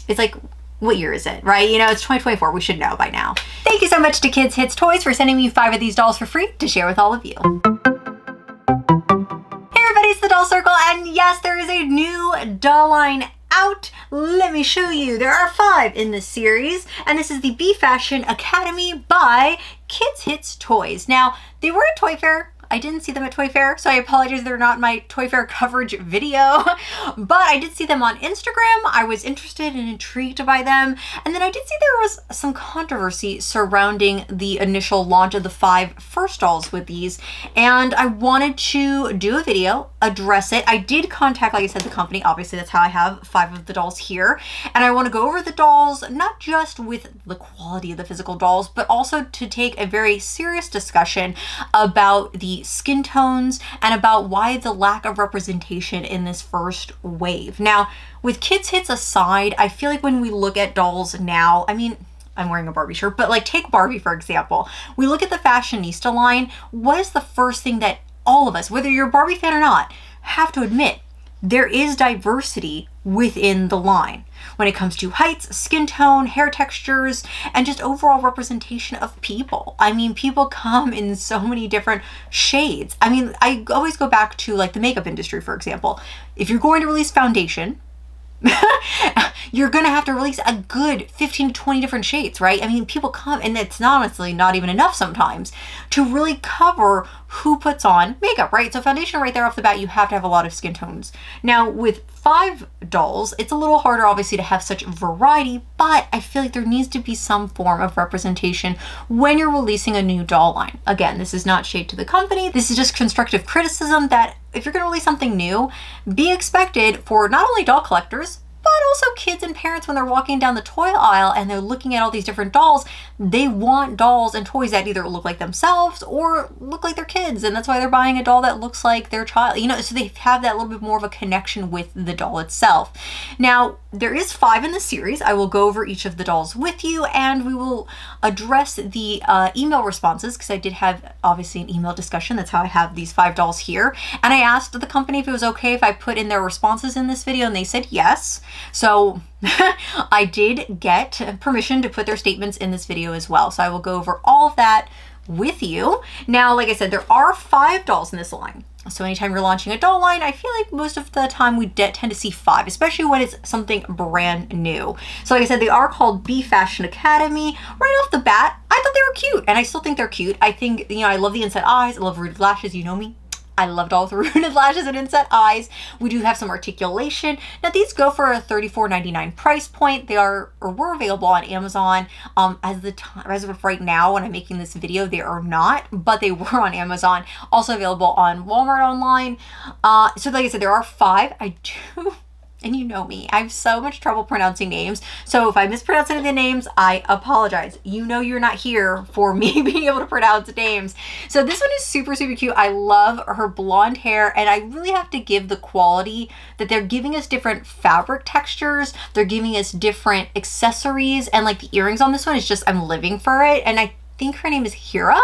It's like, what year is it, right? You know, it's 2024. We should know by now. Thank you so much to Kids Hits Toys for sending me 5 of these dolls for free to share with all of you. Hey everybody, it's the Doll Circle, and yes, there is a new doll line out. Let me show you. There are 5 in this series, and this is the B Fashion Academy by Kids Hits Toys. Now, they were at Toy Fair. I didn't see them at Toy Fair, so I apologize they're not in my Toy Fair coverage video, but I did see them on Instagram. I was interested and intrigued by them, and then I did see there was some controversy surrounding the initial launch of the 5 first dolls with these, and I wanted to do a video, address it. I did contact, like I said, the company. Obviously, that's how I have 5 of the dolls here, and I want to go over the dolls, not just with the quality of the physical dolls, but also to take a very serious discussion about the skin tones and about why the lack of representation in this first wave. Now, with Kids Hits aside, I feel like when we look at dolls now, I mean, I'm wearing a Barbie shirt, but like take Barbie for example. We look at the fashionista line. What is the first thing that all of us, whether you're a Barbie fan or not, have to admit? There is diversity within the line when it comes to heights, skin tone, hair textures, and just overall representation of people. I mean, people come in so many different shades. I mean, I always go back to like the makeup industry, for example. If you're going to release foundation, you're gonna have to release a good 15 to 20 different shades, right? I mean, people come, and it's honestly not even enough sometimes to really cover who puts on makeup, right? So foundation right there off the bat, you have to have a lot of skin tones. Now with 5 dolls, it's a little harder obviously to have such variety, but I feel like there needs to be some form of representation when you're releasing a new doll line. Again, this is not shade to the company. This is just constructive criticism that if you're gonna release something new, be expected for not only doll collectors, but also kids and parents when they're walking down the toy aisle and they're looking at all these different dolls. They want dolls and toys that either look like themselves or look like their kids, and that's why they're buying a doll that looks like their child, you know, so they have that little bit more of a connection with the doll itself. Now, there is 5 in the series. I will go over each of the dolls with you, and we will address the email responses, because I did have obviously an email discussion. That's how I have these 5 dolls here, and I asked the company if it was okay if I put in their responses in this video, and they said yes. So I did get permission to put their statements in this video as well. So I will go over all of that with you. Now, like I said, there are 5 dolls in this line. So anytime you're launching a doll line, I feel like most of the time we tend to see 5, especially when it's something brand new. So like I said, they are called B Fashion Academy. Right off the bat, I thought they were cute, and I still think they're cute. I think, you know, I love the inset eyes. I love rooted lashes. You know me. I loved all the rooted lashes and inset eyes. We do have some articulation. Now these go for a $34.99 price point. They are, or were available on Amazon. As of right now, when I'm making this video, they are not, but they were on Amazon. Also available on Walmart online. So like I said, there are 5. I do. And you know me, I have so much trouble pronouncing names. So if I mispronounce any of the names, I apologize. You know you're not here for me being able to pronounce names. So this one is super, super cute. I love her blonde hair, and I really have to give the quality that they're giving us different fabric textures. They're giving us different accessories, and like the earrings on this one is just, I'm living for it. And I think her name is Hira.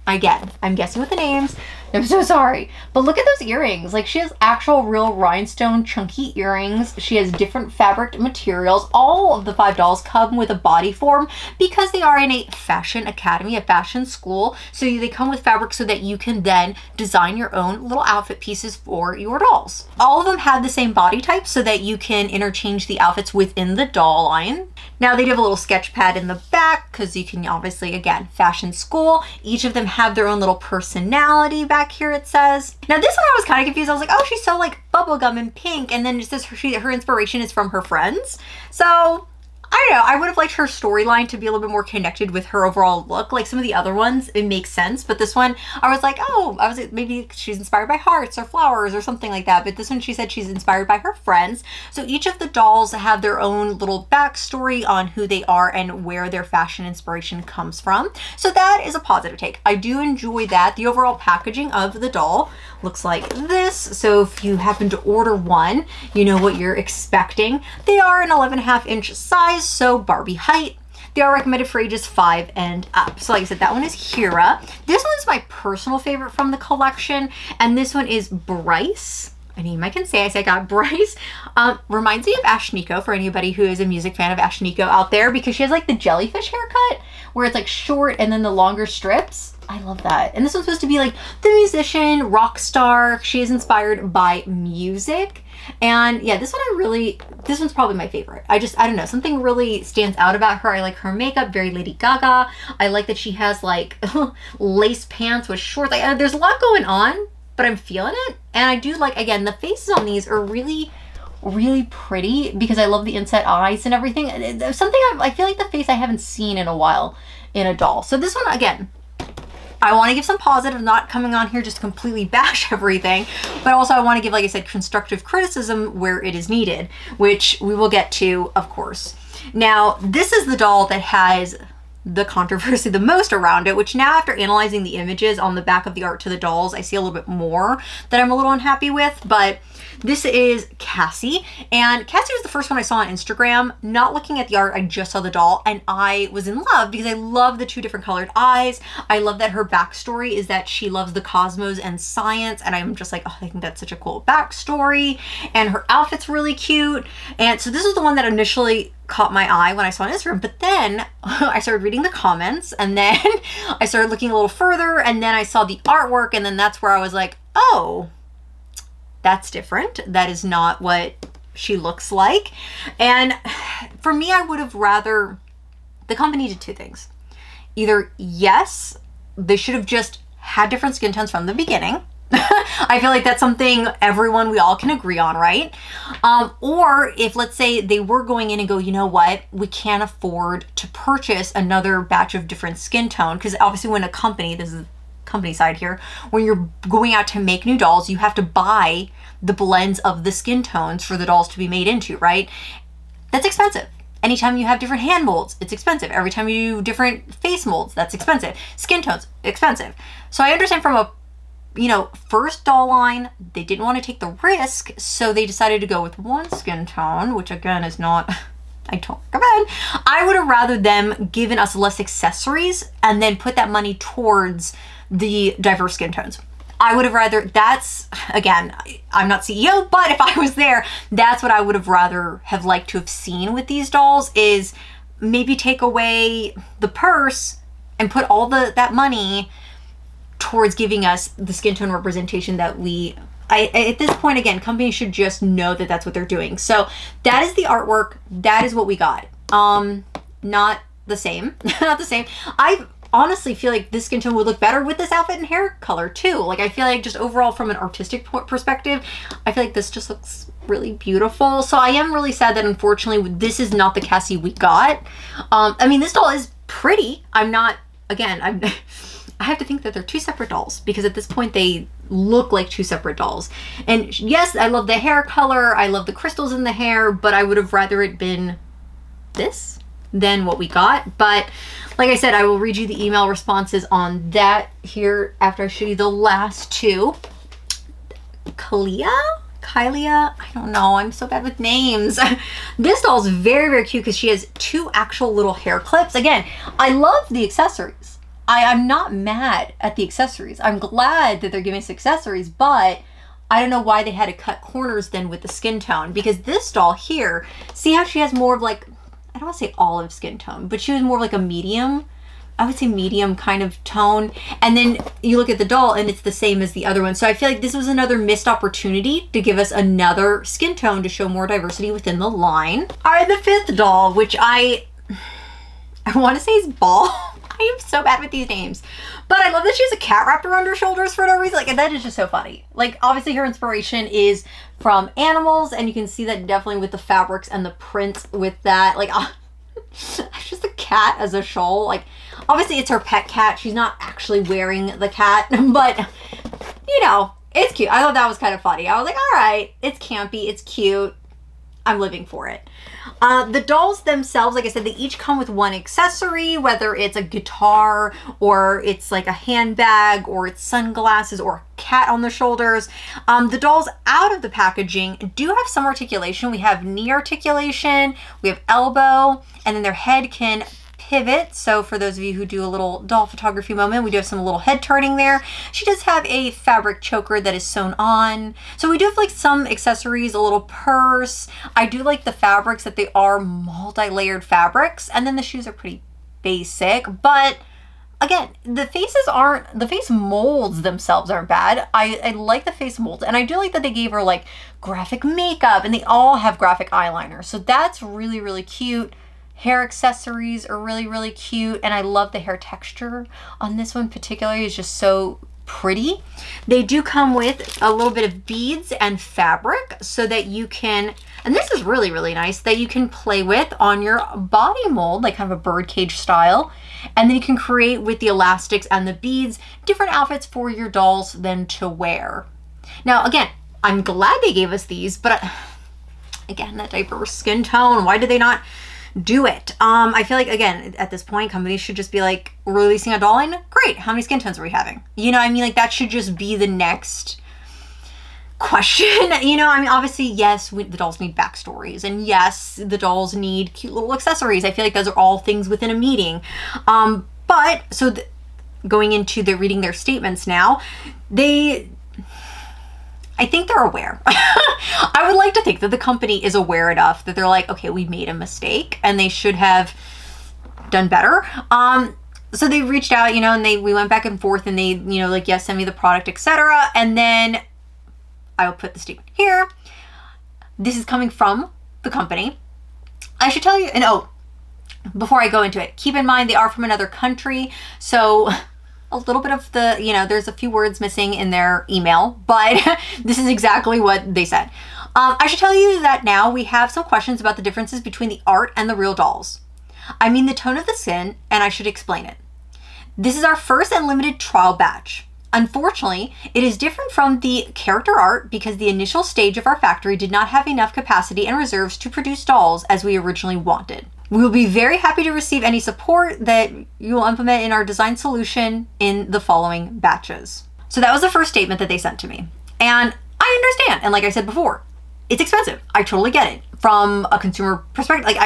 Again, I'm guessing with the names. I'm so sorry. But look at those earrings. Like, she has actual real rhinestone chunky earrings. She has different fabric materials. All of the 5 dolls come with a body form because they are in a fashion academy, a fashion school. So they come with fabric so that you can then design your own little outfit pieces for your dolls. All of them have the same body type so that you can interchange the outfits within the doll line. Now they do have a little sketch pad in the back because you can obviously, again, fashion school. Each of them have their own little personality back here, it says. Now this one I was kind of confused. I was like, oh, she's so like bubblegum and pink. And then it says her inspiration is from her friends. So I don't know, I would have liked her storyline to be a little bit more connected with her overall look. Like some of the other ones, it makes sense, but this one, I was like, oh, maybe she's inspired by hearts or flowers or something like that. But this one, she said she's inspired by her friends. So each of the dolls have their own little backstory on who they are and where their fashion inspiration comes from. So that is a positive take. I do enjoy that. The overall packaging of the doll looks like this. So if you happen to order one, you know what you're expecting. They are an 11.5-inch size, so Barbie height. They are recommended for ages 5 and up. So like I said, that one is Hira. This one is my personal favorite from the collection, and this one is Bryce. a name I can say. I got Bryce. Reminds me of Ashniko, for anybody who is a music fan of Ashniko out there, because she has like the jellyfish haircut where it's like short and then the longer strips. I love that. And this one's supposed to be like the musician, rock star. She is inspired by music. And yeah, this one's probably my favorite. I don't know, something really stands out about her. I like her makeup, very Lady Gaga. I like that she has like lace pants with shorts. Like, there's a lot going on, but I'm feeling it. And I do like, again, the faces on these are really, really pretty because I love the inset eyes and everything. Something I feel like the face I haven't seen in a while in a doll. So this one, again, I want to give some positive, not coming on here just to completely bash everything, but also I want to give, like I said, constructive criticism where it is needed, which we will get to, of course. Now, this is the doll that has the controversy the most around it, which now after analyzing the images on the back of the art to the dolls, I see a little bit more that I'm a little unhappy with, but this is Cassie, and Cassie was the first one I saw on Instagram. Not looking at the art, I just saw the doll, and I was in love because I love the two different colored eyes. I love that her backstory is that she loves the cosmos and science, and I'm just like, oh, I think that's such a cool backstory, and her outfit's really cute. And so this is the one that initially caught my eye when I saw on Instagram, but then I started reading the comments, and then I started looking a little further, and then I saw the artwork, and then that's where I was like, oh, that's different. That is not what she looks like. And for me, I would have rather, the company did two things. Either, yes, they should have just had different skin tones from the beginning. I feel like that's something we all can agree on, right? Or if, let's say, they were going in and go, you know what, we can't afford to purchase another batch of different skin tone, because obviously when a company, this is company side here, when you're going out to make new dolls, you have to buy the blends of the skin tones for the dolls to be made into, right? That's expensive. Anytime you have different hand molds, it's expensive. Every time you do different face molds, that's expensive. Skin tones, expensive. So I understand from a first doll line, they didn't want to take the risk, so they decided to go with one skin tone, which again is not, I don't recommend. I would have rather them given us less accessories and then put that money towards the diverse skin tones. I would have rather, that's, again, I'm not CEO, but if I was there, that's what I would have rather have liked to have seen with these dolls, is maybe take away the purse and put all that money towards giving us the skin tone representation that at this point, again, companies should just know that that's what they're doing. So that is the artwork. That is what we got. Not the same. Not the same. I honestly feel like this skin tone would look better with this outfit and hair color too. Like, I feel like just overall from an artistic perspective, I feel like this just looks really beautiful. So I am really sad that unfortunately this is not the Cassie we got. I mean, this doll is pretty. I have to think that they're two separate dolls, because at this point they look like two separate dolls. And yes, I love the hair color, I love the crystals in the hair, but I would have rather it been this than what we got. But like I said, I will read you the email responses on that here after I show you the last two. Kylia, I don't know, I'm so bad with names. This doll's very, very cute because she has two actual little hair clips. Again, I love the accessories. I'm not mad at the accessories. I'm glad that they're giving us accessories, but I don't know why they had to cut corners then with the skin tone, because this doll here, see how she has more of like, I don't want to say olive skin tone, but she was more like a medium, I would say medium kind of tone. And then you look at the doll and it's the same as the other one. So I feel like this was another missed opportunity to give us another skin tone to show more diversity within the line. All right, the fifth doll, which I want to say is Ball. I am so bad with these names, but I love that she has a cat wrapped around her shoulders for no reason. Like, that is just so funny. Like, obviously her inspiration is from animals, and you can see that definitely with the fabrics and the prints with that. Like, just a cat as a shawl. Like, obviously it's her pet cat. She's not actually wearing the cat, but it's cute. I thought that was kind of funny. I was like, all right, it's campy, it's cute. I'm living for it. The dolls themselves, like I said, they each come with one accessory, whether it's a guitar or it's like a handbag or it's sunglasses or a cat on the shoulders. The dolls out of the packaging do have some articulation. We have knee articulation, we have elbow, and then their head can pivot. So for those of you who do a little doll photography moment, we do have some little head turning there. She does have a fabric choker that is sewn on. So we do have like some accessories, a little purse. I do like the fabrics that they are multi-layered fabrics. And then the shoes are pretty basic, but again, the face molds themselves aren't bad. I like the face molds, and I do like that they gave her like graphic makeup, and they all have graphic eyeliner. So that's really, really cute. Hair accessories are really, really cute, and I love the hair texture on this one particularly. It's just so pretty. They do come with a little bit of beads and fabric so that you can, and this is really, really nice, that you can play with on your body mold, like kind of a birdcage style. And then you can create with the elastics and the beads different outfits for your dolls then to wear. Now, again, I'm glad they gave us these, but again, that diverse skin tone, why did they not do it? I feel like, again, at this point, companies should just be like, we're releasing a doll line? Great, how many skin tones are we having? You know what I mean? Like, that should just be the next question. You know, I mean, obviously, yes, the dolls need backstories, and yes, the dolls need cute little accessories. I feel like those are all things within a meeting. But so going into reading their statements now, I think they're aware. I would like to think that the company is aware enough that they're like, okay, we made a mistake and they should have done better. So they reached out, you know, and we went back and forth, and they, you know, like, yes, send me the product, etc. And then I will put the statement here. This is coming from the company. I should tell you, and before I go into it, keep in mind they are from another country. So a little bit of the, you know, there's a few words missing in their email, but this is exactly what they said. I should tell you that now we have some questions about the differences between the art and the real dolls. I mean the tone of the skin, and I should explain it. This is our first and limited trial batch. Unfortunately, it is different from the character art because the initial stage of our factory did not have enough capacity and reserves to produce dolls as we originally wanted. We will be very happy to receive any support that you will implement in our design solution in the following batches. So that was the first statement that they sent to me. And I understand. And like I said before, it's expensive. I totally get it. From a consumer perspective, like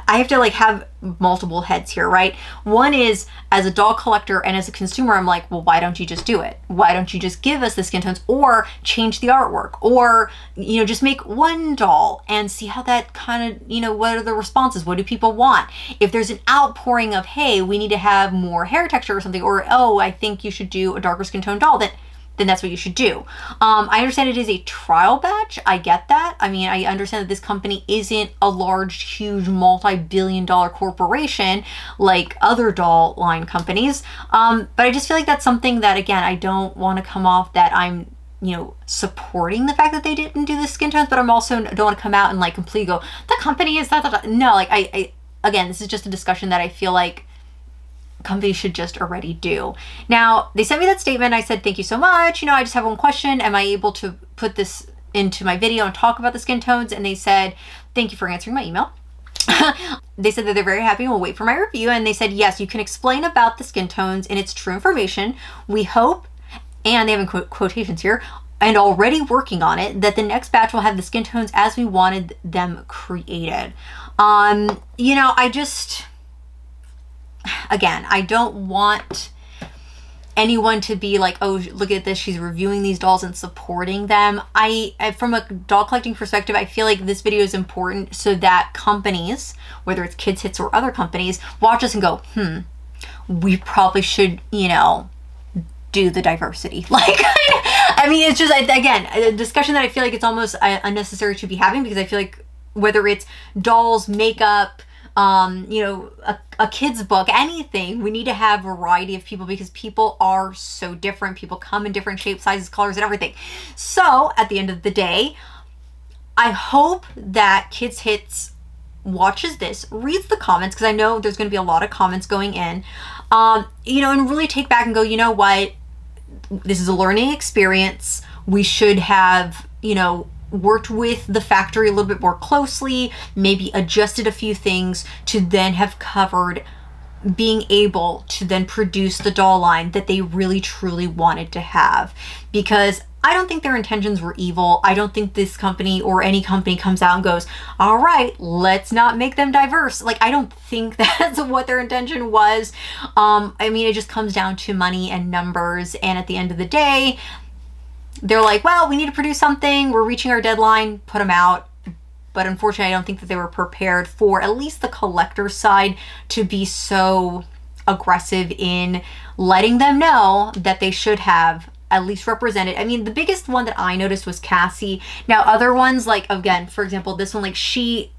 I have to like have multiple heads here, right? One is as a doll collector and as a consumer, I'm like, well, why don't you just do it? Why don't you just give us the skin tones or change the artwork, or, you know, just make one doll and see how that kind of, you know, what are the responses? What do people want? If there's an outpouring of, hey, we need to have more hair texture or something, or, oh, I think you should do a darker skin tone doll, then that's what you should do. I understand it is a trial batch. I get that. I mean, I understand that this company isn't a large, huge, multi-billion-dollar corporation like other doll line companies. But I just feel like that's something that, again, I don't want to come off that I'm, you know, supporting the fact that they didn't do the skin tones, but I'm also don't want to come out and like completely go, the company is that. No, like I again, this is just a discussion that I feel like companies should just already do. Now, they sent me that statement. I said, thank you so much. You know, I just have one question. Am I able to put this into my video and talk about the skin tones? And they said, thank you for answering my email. They said that they're very happy and will wait for my review. And they said, yes, you can explain about the skin tones and it's true information. We hope, and they have in quotations here, and already working on it, that the next batch will have the skin tones as we wanted them created. You know, again, I don't want anyone to be like, oh, look at this, she's reviewing these dolls and supporting them. I from a doll collecting perspective, I feel like this video is important so that companies, whether it's Kids Hits or other companies, watch us and go, we probably should, you know, do the diversity. Like, I mean, it's just, again, a discussion that I feel like it's almost unnecessary to be having, because I feel like whether it's dolls, makeup, you know, a kid's book, anything, we need to have a variety of people because people are so different. People come in different shapes, sizes, colors, and everything. So at the end of the day, I hope that Kids Hits watches this, reads the comments, because I know there's going to be a lot of comments going in, you know, and really take back and go, you know what, this is a learning experience. We should have, you know, worked with the factory a little bit more closely, maybe adjusted a few things to then have covered being able to then produce the doll line that they really truly wanted to have. Because I don't think their intentions were evil. I don't think this company or any company comes out and goes, all right, let's not make them diverse. Like, I don't think that's what their intention was. I mean, it just comes down to money and numbers. And at the end of the day, they're like, well, we need to produce something. We're reaching our deadline, put them out. But unfortunately, I don't think that they were prepared for at least the collector side to be so aggressive in letting them know that they should have at least represented. I mean, the biggest one that I noticed was Cassie. Now, other ones, like, again, for example, this one, like, she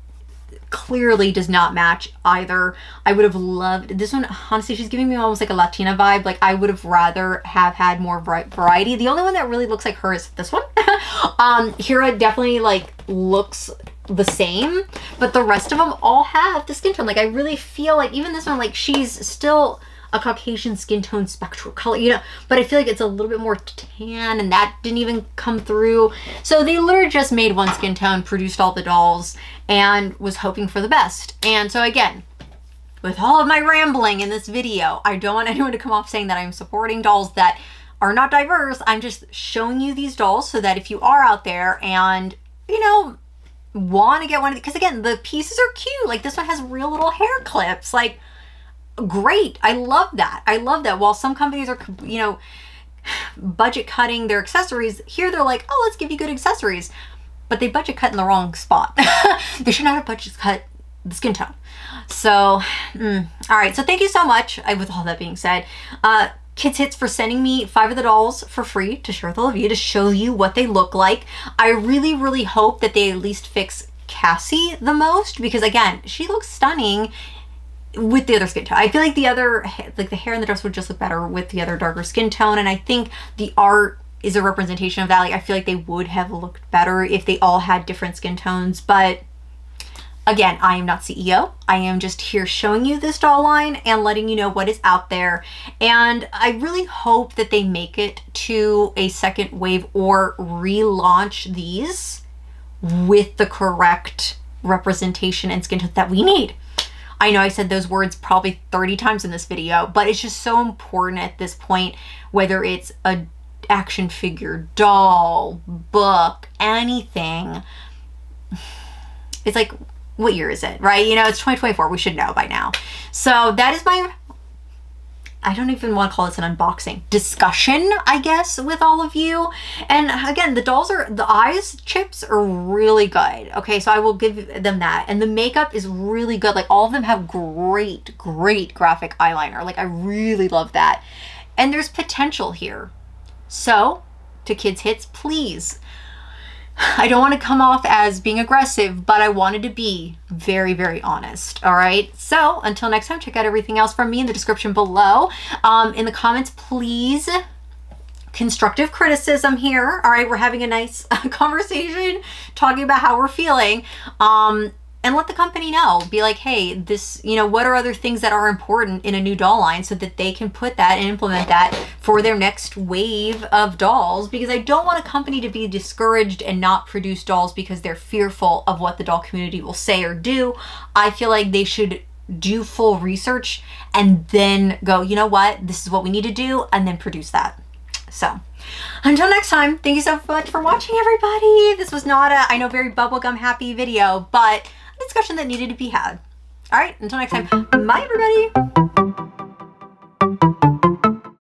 clearly does not match either. I would have loved this one. Honestly, she's giving me almost like a Latina vibe. Like, I would have rather have had more variety. The only one that really looks like her is this one. Hira definitely, like, looks the same, but the rest of them all have the skin tone. Like, I really feel like even this one, like, she's still a Caucasian skin tone spectral color, you know, but I feel like it's a little bit more tan, and that didn't even come through. So they literally just made one skin tone, produced all the dolls, and was hoping for the best. And so again, with all of my rambling in this video, I don't want anyone to come off saying that I'm supporting dolls that are not diverse. I'm just showing you these dolls so that if you are out there and, you know, want to get one of these, because again, the pieces are cute. Like, this one has real little hair clips. Like, great. I love that. I love that. While some companies are, you know, budget cutting their accessories, here they're like, oh, let's give you good accessories. But they budget cut in the wrong spot. They should not have budget cut the skin tone. So, all right. So thank you so much. With all that being said, Kids Hits for sending me 5 of the dolls for free to share with all of you, to show you what they look like. I really, really hope that they at least fix Cassie the most, because again, she looks stunning with the other skin tone. I feel like the other, like the hair in the dress would just look better with the other darker skin tone. And I think the art is a representation of that. Like, I feel like they would have looked better if they all had different skin tones. But again, I am not CEO. I am just here showing you this doll line and letting you know what is out there. And I really hope that they make it to a second wave or relaunch these with the correct representation and skin tone that we need. I know I said those words probably 30 times in this video, but it's just so important at this point, whether it's a action figure, doll, book, anything. It's like, what year is it, right? You know, it's 2024. We should know by now. So that is my, I don't even want to call this an unboxing, discussion, I guess, with all of you. And again, the dolls are, the eyes chips are really good. Okay, so I will give them that. And the makeup is really good. Like, all of them have great, great graphic eyeliner. Like, I really love that. And there's potential here. So, to Kids Hits, please. I don't want to come off as being aggressive, but I wanted to be very, very honest. All right. So until next time, check out everything else from me in the description below. In the comments, please, constructive criticism here. All right. We're having a nice conversation talking about how we're feeling. And let the company know. Be like, hey, this, you know, what are other things that are important in a new doll line, so that they can put that and implement that for their next wave of dolls. Because I don't want a company to be discouraged and not produce dolls because they're fearful of what the doll community will say or do. I feel like they should do full research and then go, you know what, this is what we need to do, and then produce that. So until next time, thank you so much for watching, everybody. This was not a, I know, very bubblegum happy video, but a discussion that needed to be had. All right, until next time, bye everybody.